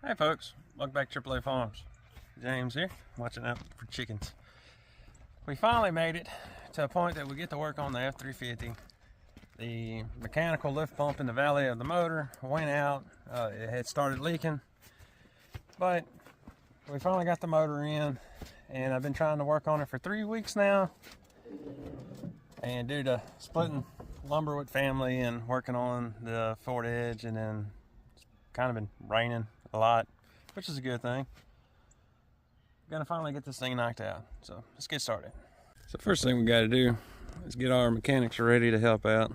Hey folks, welcome back to 7.3l Farms. James here, watching out for chickens. We finally made it to a point that we get to work on the F350. The mechanical lift pump in the valley of the motor went out. It had started leaking, but we finally got the motor in, and I've been trying to work on it for 3 weeks now. And due to splitting lumber with family and working on the Ford Edge, and then it's kind of been raining a lot, which is a good thing. Gonna finally get this thing knocked out, so let's get started. So first thing we got to do is get our mechanics ready to help out.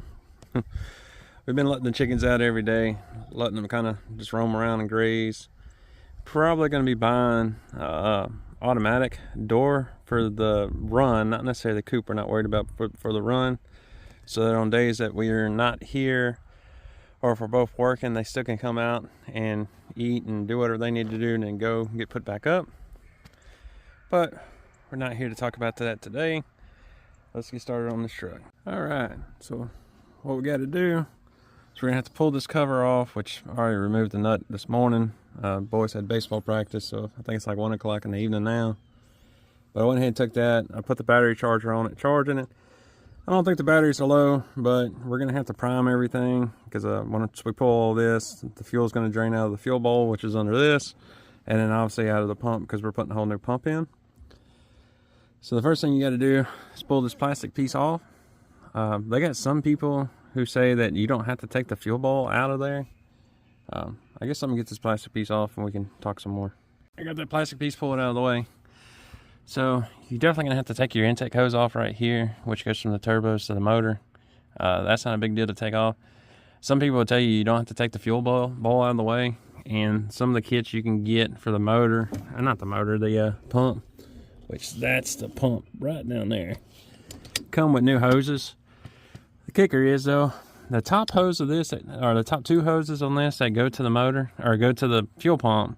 We've been letting the chickens out every day, letting them kind of just roam around and graze. Probably going to be buying automatic door for the run, not necessarily the coop. We're not worried about for the run, so that on days that we are not here, or if we're both working, they still can come out and eat and do whatever they need to do and then go get put back up. But we're not here to talk about that today. Let's get started on this truck. All right, so what we got to do is we're gonna have to pull this cover off, which I already removed the nut this morning. Boys had baseball practice, so I think it's like 1 o'clock in the evening now. But I went ahead and took that. I put the battery charger on it, charging it. I don't think the batteries are low, but we're gonna have to prime everything, because once we pull all this, the fuel is gonna drain out of the fuel bowl, which is under this, and then obviously out of the pump, because we're putting a whole new pump in. So the first thing you got to do is pull this plastic piece off. They got some people who say that you don't have to take the fuel bowl out of there. I guess I'm gonna get this plastic piece off and we can talk some more. I got that plastic piece pulled out of the way. So you're definitely gonna have to take your intake hose off right here, which goes from the turbos to the motor. That's not a big deal to take off. Some people will tell you you don't have to take the fuel bowl out of the way, and some of the kits you can get for the motor, not the motor, the pump, which that's the pump right down there, come with new hoses. The kicker is though, the top hose of this, or the top two hoses on this that go to the motor or go to the fuel pump,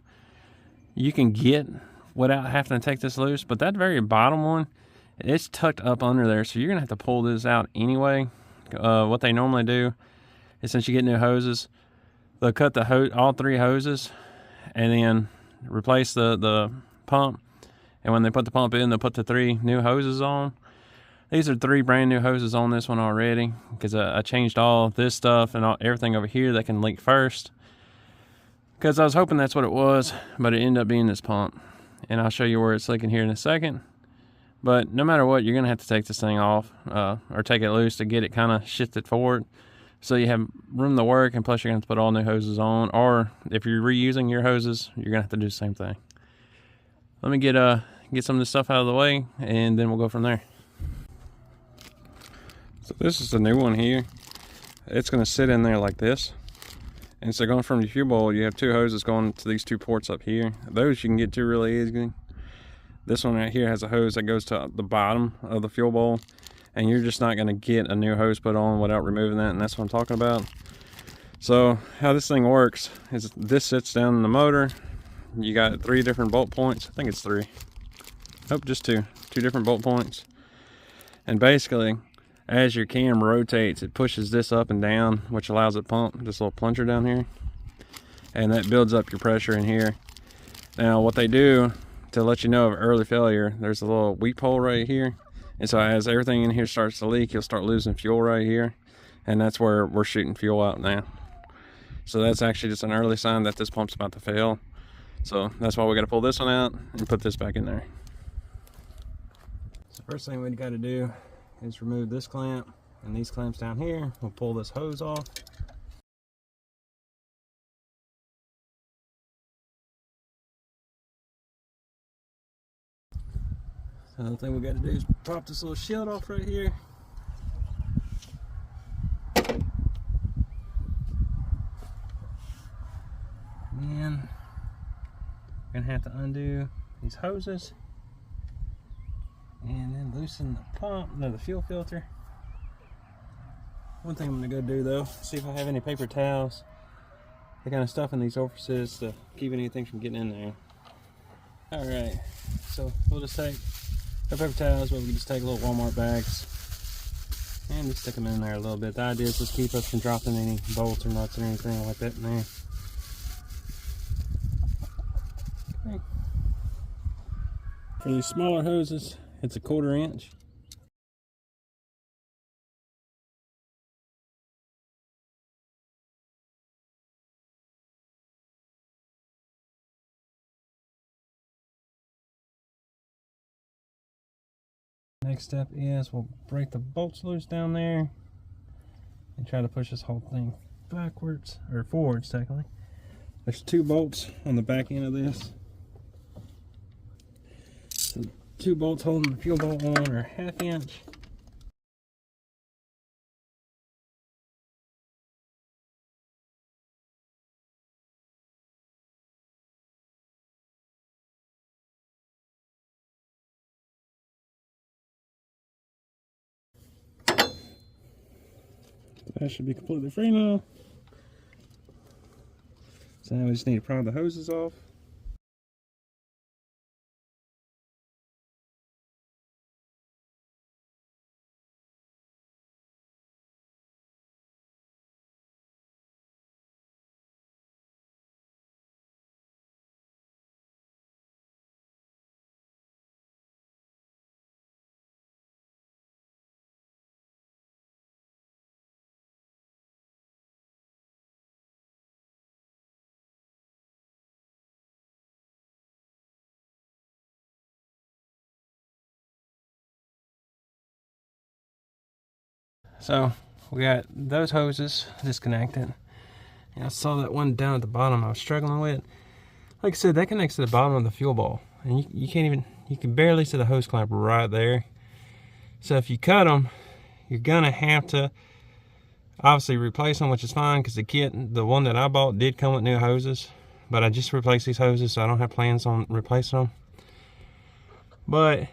you can get without having to take this loose, but that very bottom one, it's tucked up under there, so you're gonna have to pull this out anyway. What they normally do is, since you get new hoses, they'll cut all three hoses and then replace the pump, and when they put the pump in, they'll put the 3 new hoses on. These are 3 brand new hoses on this one already, because I changed all this stuff and everything over here that can leak first, because I was hoping that's what it was, but it ended up being this pump. And I'll show you where it's leaking here in a second. But no matter what, you're gonna have to take this thing off, or take it loose to get it kind of shifted forward, so you have room to work, and plus you're gonna have to put all new hoses on, or if you're reusing your hoses, you're gonna have to do the same thing. Let me get some of this stuff out of the way, and then we'll go from there. So this is the new one here. It's gonna sit in there like this. And so going from your fuel bowl, you have 2 hoses going to these 2 ports up here. Those you can get to really easy. This one right here has a hose that goes to the bottom of the fuel bowl, and you're just not gonna get a new hose put on without removing that, and that's what I'm talking about. So how this thing works is, this sits down in the motor. You got 3 different bolt points. I think it's 3. Nope, just 2 different bolt points. And basically, as your cam rotates, it pushes this up and down, which allows it to pump this little plunger down here, and that builds up your pressure in here. Now what they do to let you know of early failure, there's a little weep hole right here, and so as everything in here starts to leak, you'll start losing fuel right here, and that's where we're shooting fuel out now. So that's actually just an early sign that this pump's about to fail. So that's why we got to pull this one out and put this back in there. So first thing we got to do is remove this clamp and these clamps down here. We'll pull this hose off. So the thing we got to do is pop this little shield off right here. And then we're gonna have to undo these hoses, and then loosen the pump, the fuel filter. One thing I'm gonna go do though, see if I have any paper towels, the kind of stuff in these orifices to keep anything from getting in there. All right, so we'll just take our paper towels, but we can just take little Walmart bags and just stick them in there a little bit. The idea is just keep us from dropping any bolts or nuts or anything like that in there. For these smaller hoses, it's a 1/4 inch. Next step is we'll break the bolts loose down there and try to push this whole thing backwards, or forwards technically. There's 2 bolts on the back end of this. So 2 bolts holding the fuel bolt on are 1/2 inch. That should be completely free now. So now we just need to pry the hoses off. So we got those hoses disconnected. And I saw that one down at the bottom I was struggling with. Like I said, that connects to the bottom of the fuel bowl. And you can't even, you can barely see the hose clamp right there. So if you cut them, you're gonna have to obviously replace them, which is fine because the kit, the one that I bought, did come with new hoses. But I just replaced these hoses, so I don't have plans on replacing them. But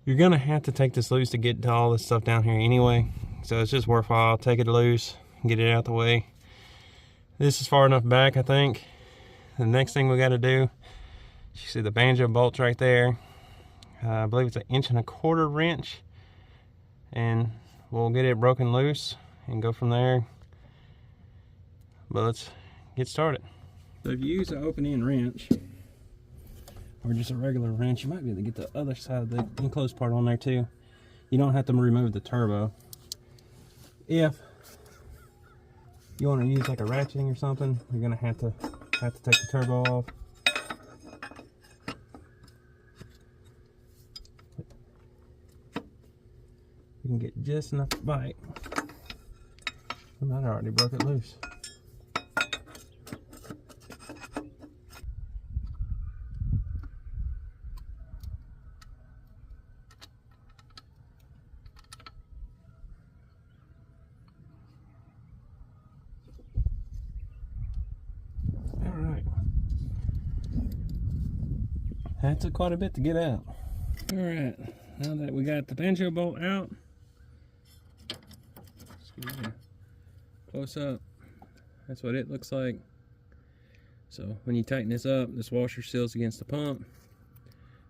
you're gonna have to take this loose to get to all this stuff down here anyway. So it's just worthwhile. Take it loose, get it out the way. This is far enough back, I think. The next thing we gotta do, you see the Banjo bolts right there. I believe it's an 1.25 inch wrench. And we'll get it broken loose and go from there. But let's get started. So if you use an open end wrench, or just a regular wrench, you might be able to get the other side of the enclosed part on there too. You don't have to remove the turbo. If you want to use like a ratcheting or something, you're gonna have to take the turbo off. You can get just enough bite. I might have already broke it loose. That took quite a bit to get out. Alright, now that we got the Banjo bolt out, excuse me, close up, that's what it looks like. So when you tighten this up, this washer seals against the pump.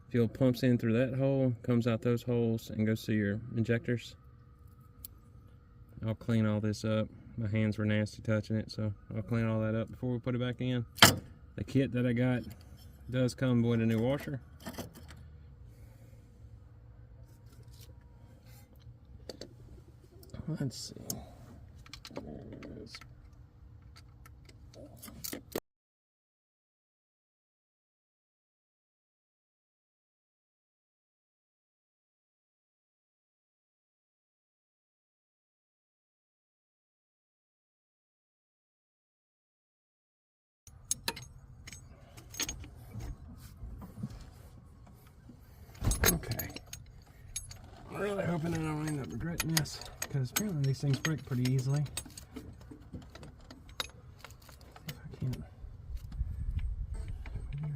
Fuel pumps in through that hole, comes out those holes, and goes to your injectors. I'll clean all this up. My hands were nasty touching it, so I'll clean all that up before we put it back in. The kit that I got does come with a new washer. Let's see. There it is. Okay. I'm really hoping I don't end up regretting this, because apparently these things break pretty easily. If I can't.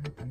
Right there.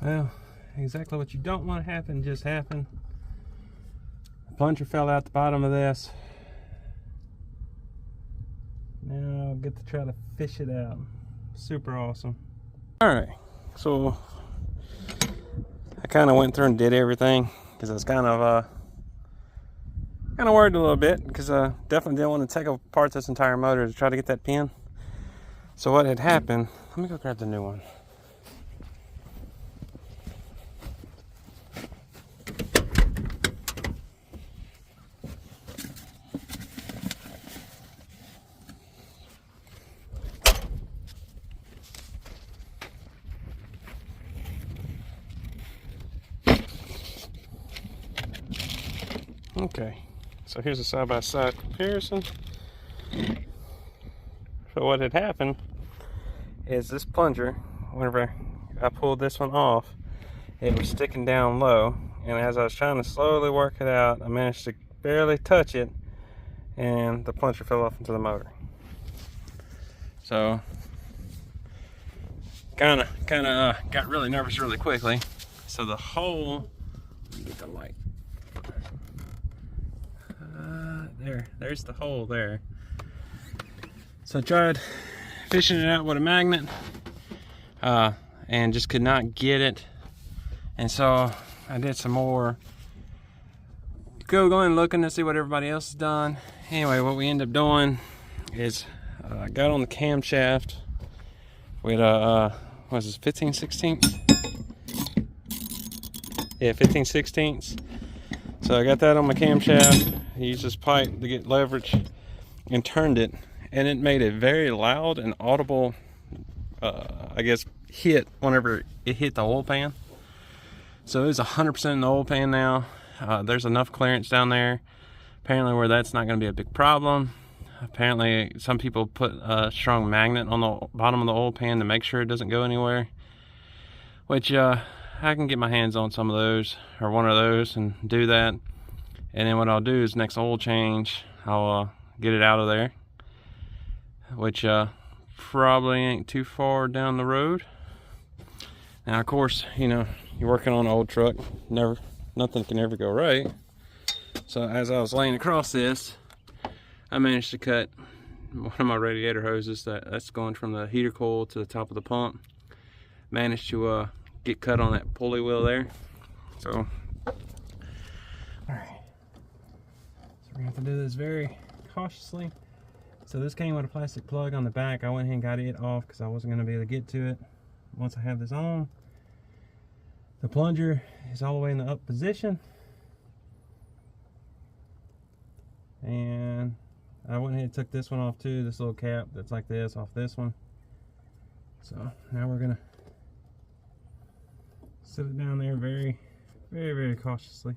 Well, exactly what you don't want to happen just happened. The plunger fell out the bottom of this. Now I'll get to try to fish it out. Super awesome. Alright, so I kind of went through and did everything because I was kind of worried a little bit because I definitely didn't want to take apart this entire motor to try to get that pin. So what had happened, let me go grab the new one. Okay, so here's a side-by-side comparison. So what had happened is this plunger, whenever I pulled this one off, it was sticking down low, and as I was trying to slowly work it out, I managed to barely touch it, and the plunger fell off into the motor. So kind of got really nervous really quickly. So the hole, let me get the light. There's the hole there. So I tried fishing it out with a magnet and just could not get it. And so I did some more Googling, looking to see what everybody else has done. Anyway, what we ended up doing is I got on the camshaft with what is this, 15/16? Yeah, 15/16. So I got that on my camshaft. I used this pipe to get leverage and turned it, and it made a very loud and audible, I guess, hit whenever it hit the oil pan. So it's 100% in the oil pan now. There's enough clearance down there, apparently, where that's not going to be a big problem. Apparently, some people put a strong magnet on the bottom of the oil pan to make sure it doesn't go anywhere, which I can get my hands on some of those, or one of those, and do that. And then what I'll do is next oil change, I'll get it out of there, which probably ain't too far down the road. Now, of course, you know, you're working on an old truck, nothing can ever go right. So as I was laying across this, I managed to cut one of my radiator hoses that's going from the heater coil to the top of the pump. Managed to get cut on that pulley wheel there. So, all right. So we're gonna have to do this very cautiously. So this came with a plastic plug on the back. I went ahead and got it off because I wasn't gonna be able to get to it once I have this on. The plunger is all the way in the up position. And I went ahead and took this one off too, this little cap that's like this, off this one. So now we're gonna sit it down there very, very, very cautiously.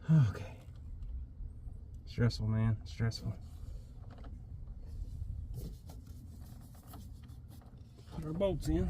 Okay. Stressful, man. Stressful. Put our bolts in.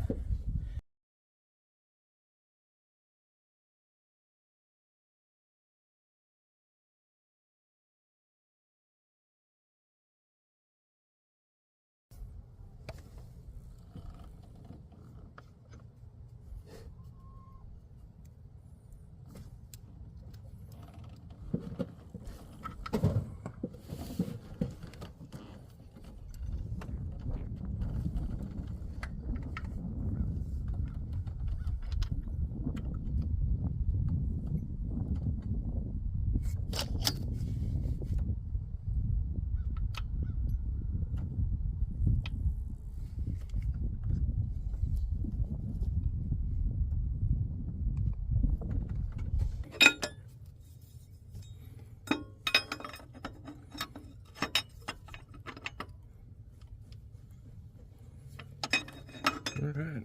Alright.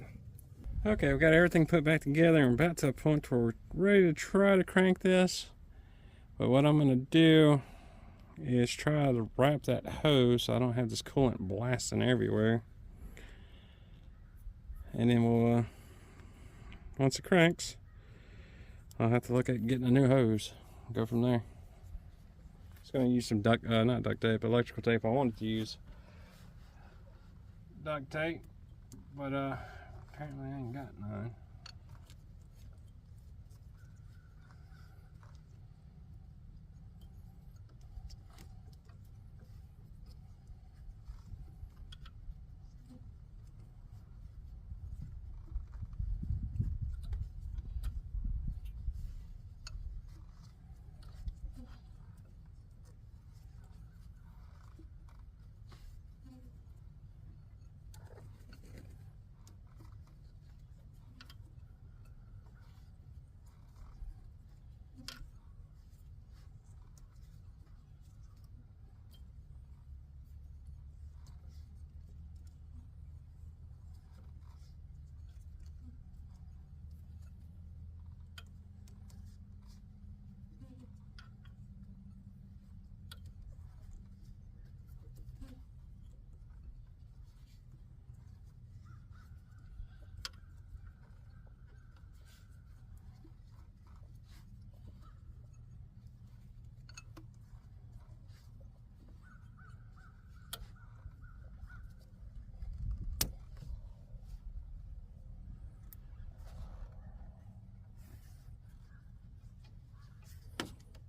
Okay, we've got everything put back together and about to a point where we're ready to try to crank this. But what I'm gonna do is try to wrap that hose so I don't have this coolant blasting everywhere. And then we'll, once it cranks, I'll have to look at getting a new hose. Go from there. Just gonna use some not duct tape, electrical tape. I wanted to use duct tape, but apparently I ain't got none.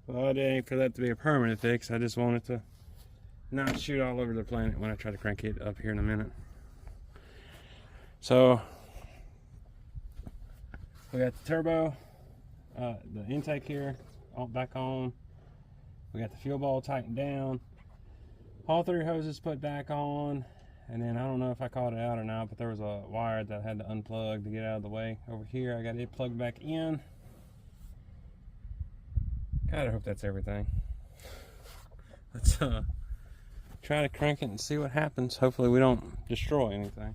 Well, it ain't for that to be a permanent fix. I just wanted to not shoot all over the planet when I try to crank it up here in a minute. So we got the turbo, the intake here back on. We got the fuel bowl tightened down. All three hoses put back on. And then I don't know if I caught it out or not, but there was a wire that I had to unplug to get out of the way. Over here, I got it plugged back in. God, I hope that's everything. Let's try to crank it and see what happens. Hopefully we don't destroy anything.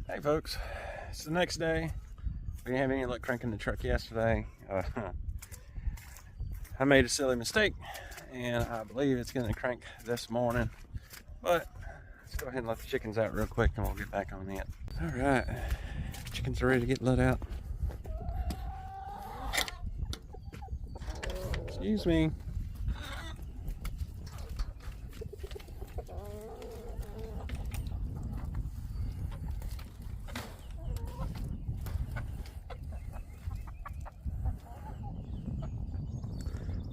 Hey folks, it's the next day. We didn't have any luck cranking the truck yesterday. I made a silly mistake and I believe it's going to crank this morning. But let's go ahead and let the chickens out real quick and we'll get back on it. Alright, chickens are ready to get let out. Excuse me.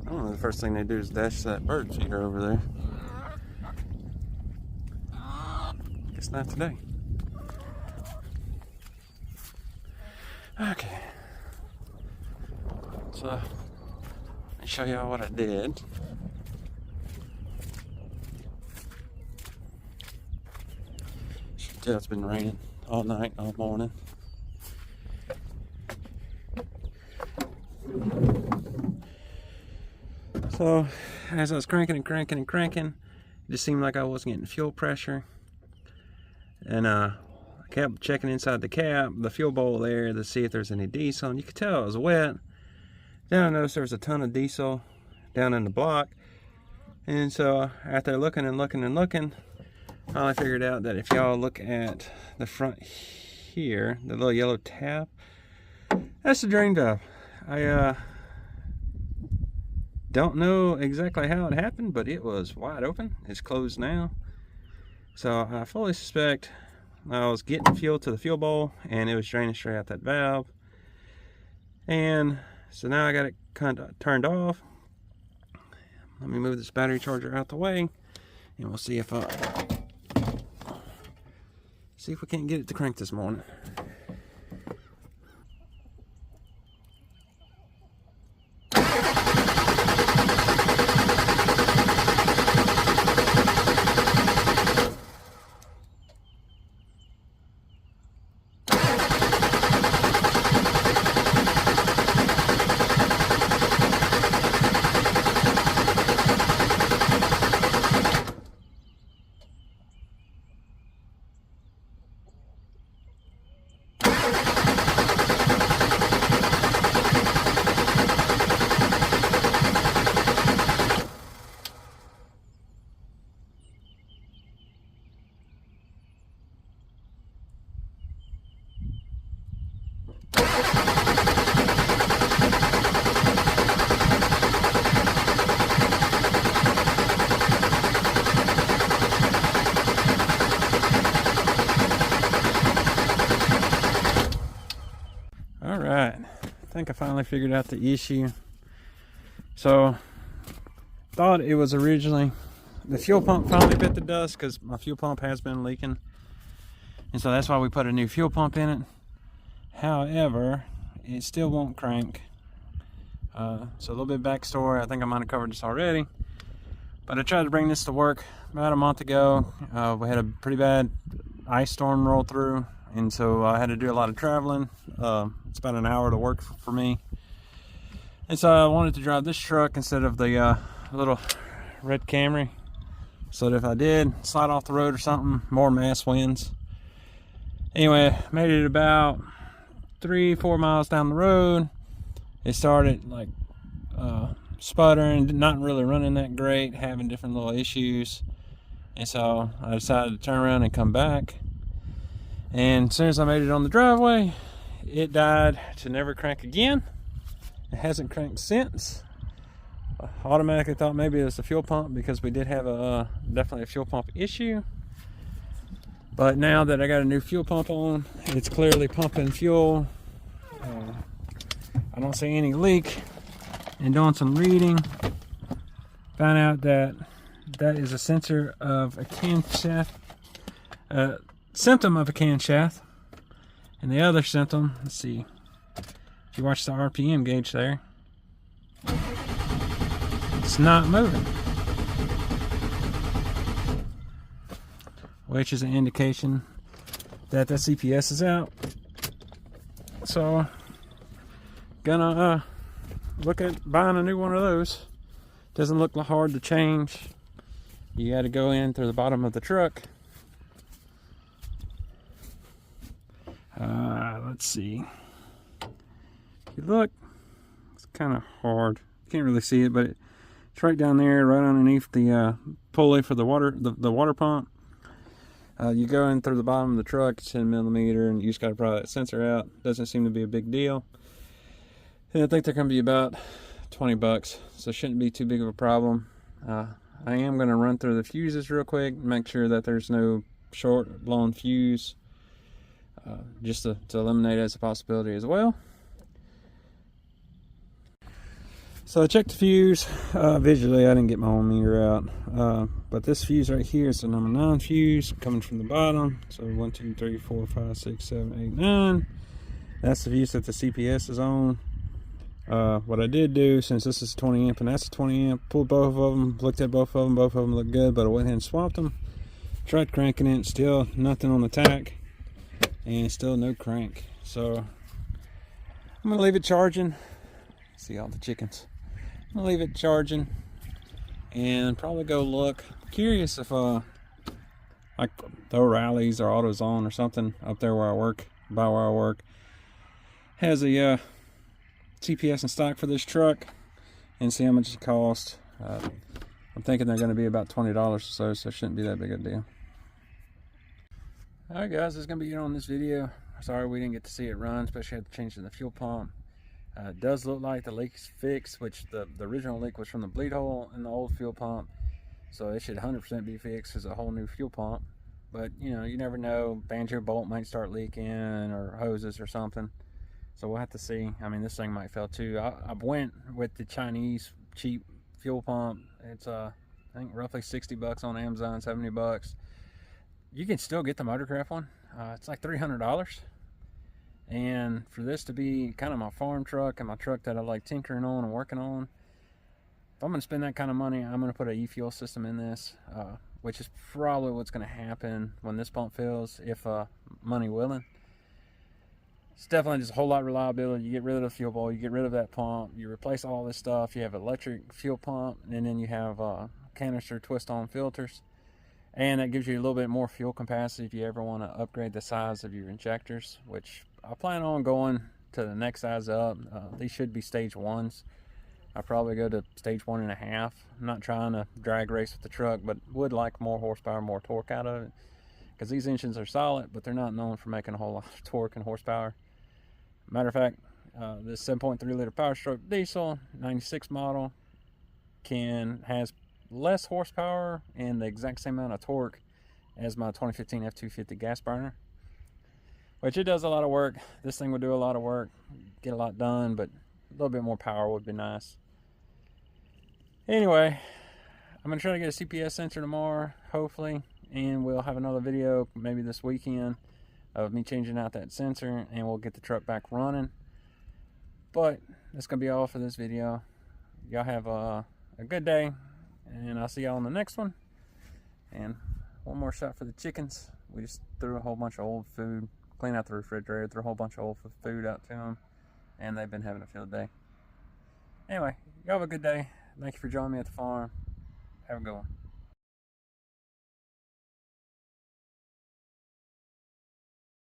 I don't know, the first thing they do is dash that bird feeder over there. Guess not today. Okay. So, let me show y'all what I did. You can tell it's been raining all night, all morning. So, as I was cranking and cranking and cranking, it just seemed like I wasn't getting fuel pressure. And I kept checking inside the cap, the fuel bowl there, to see if there's any diesel. And you could tell it was wet. Then I noticed there was a ton of diesel down in the block. And so, after looking and looking and looking, Finally figured out that if y'all look at the front here, the little yellow tab, that's the drain valve. I don't know exactly how it happened, but it was wide open. It's closed now. So I fully suspect I was getting fuel to the fuel bowl and it was draining straight out that valve. And so now I got it kind of turned off. Let me move this battery charger out the way and we'll see if we can't get it to crank this morning. Alright, I think I finally figured out the issue. So, thought it was originally the fuel pump finally bit the dust because my fuel pump has been leaking. And so that's why we put a new fuel pump in it. However, it still won't crank. So a little bit of backstory, I think I might have covered this already. But I tried to bring this to work about a month ago. We had a pretty bad ice storm roll through. And so I had to do a lot of traveling. It's about an hour to work for me. And so I wanted to drive this truck instead of the little red Camry. So that if I did slide off the road or something, more mass wins. Anyway, made it about 3-4 miles down the road. It started like sputtering, not really running that great, having different little issues. And so I decided to turn around and come back. And as soon as I made it on the driveway, it died to never crank again. It hasn't cranked since. I automatically thought maybe it was the fuel pump because we did have definitely a fuel pump issue. But now that I got a new fuel pump on, it's clearly pumping fuel. I don't see any leak. And doing some reading, found out that that is a sensor of a camshaft, symptom of a camshaft. And the other symptom, let's see, if you watch the RPM gauge there, it's not moving, which is an indication that the CPS is out. So gonna look at buying a new one of those. Doesn't look hard to change. You got to go in through the bottom of the truck. Let's see. If you look, it's kind of hard. You can't really see it, but it's right down there, right underneath the pulley for the water pump. You go in through the bottom of the truck, it's 10mm, and you just got to pry that sensor out. Doesn't seem to be a big deal. And I think they're going to be about 20 bucks, so it shouldn't be too big of a problem. I am going to run through the fuses real quick, make sure that there's no short blown fuse, just to eliminate it as a possibility as well. So I checked the fuse. Visually, I didn't get my own meter out, but this fuse right here is the number 9 fuse coming from the bottom. So 1, 2, 3, 4, 5, 6, 7, 8, 9. That's the fuse that the CPS is on. What I did do, since this is 20 amp and that's a 20 amp, pulled both of them, looked at both of them looked good, but I went ahead and swapped them. Tried cranking it, still nothing on the tack, and still no crank. So I'm gonna leave it charging. See all the chickens. I'm gonna leave it charging and probably go look. Curious if like the O'Reilly's or AutoZone or something up there where I work, by where I work, has a CPS in stock for this truck, and see how much it costs. I'm thinking they're going to be about $20 or so, so it shouldn't be that big a deal. Alright guys, this is going to be it on this video. Sorry we didn't get to see it run, especially had to change in the fuel pump. It does look like the leak's fixed, which the original leak was from the bleed hole in the old fuel pump. So it should 100% be fixed as a whole new fuel pump. But you know, you never know, Banjo bolt might start leaking or hoses or something. So we'll have to see. I mean, this thing might fail too. I went with the Chinese cheap fuel pump. It's I think roughly 60 bucks on Amazon, 70 bucks. You can still get the Motorcraft one. It's like $300. And for this to be kind of my farm truck and my truck that I like tinkering on and working on, if I'm going to spend that kind of money, I'm going to put an e-fuel system in this, which is probably what's going to happen when this pump fails, if money willing. It's definitely just a whole lot of reliability. You get rid of the fuel bowl, you get rid of that pump, you replace all this stuff. You have electric fuel pump, and then you have canister twist-on filters. And that gives you a little bit more fuel capacity if you ever want to upgrade the size of your injectors, which I plan on going to the next size up. These should be stage 1s. I'll probably go to stage 1.5. I'm not trying to drag race with the truck, but would like more horsepower, more torque out of it. Because these engines are solid, but they're not known for making a whole lot of torque and horsepower. Matter of fact, this 7.3L Powerstroke diesel, 96 model, has less horsepower and the exact same amount of torque as my 2015 F250 gas burner, which it does a lot of work. This thing would do a lot of work, get a lot done, but a little bit more power would be nice. Anyway, I'm gonna try to get a CPS sensor tomorrow, hopefully, and we'll have another video maybe this weekend of me changing out that sensor, and we'll get the truck back running. But that's gonna be all for this video. Y'all have a good day, and I'll see y'all on the next one. And one more shot for the chickens. We just threw a whole bunch of old food, cleaned out the refrigerator, threw a whole bunch of old food out to them, and they've been having a field day. Anyway, y'all have a good day. Thank you for joining me at the farm. Have a good one.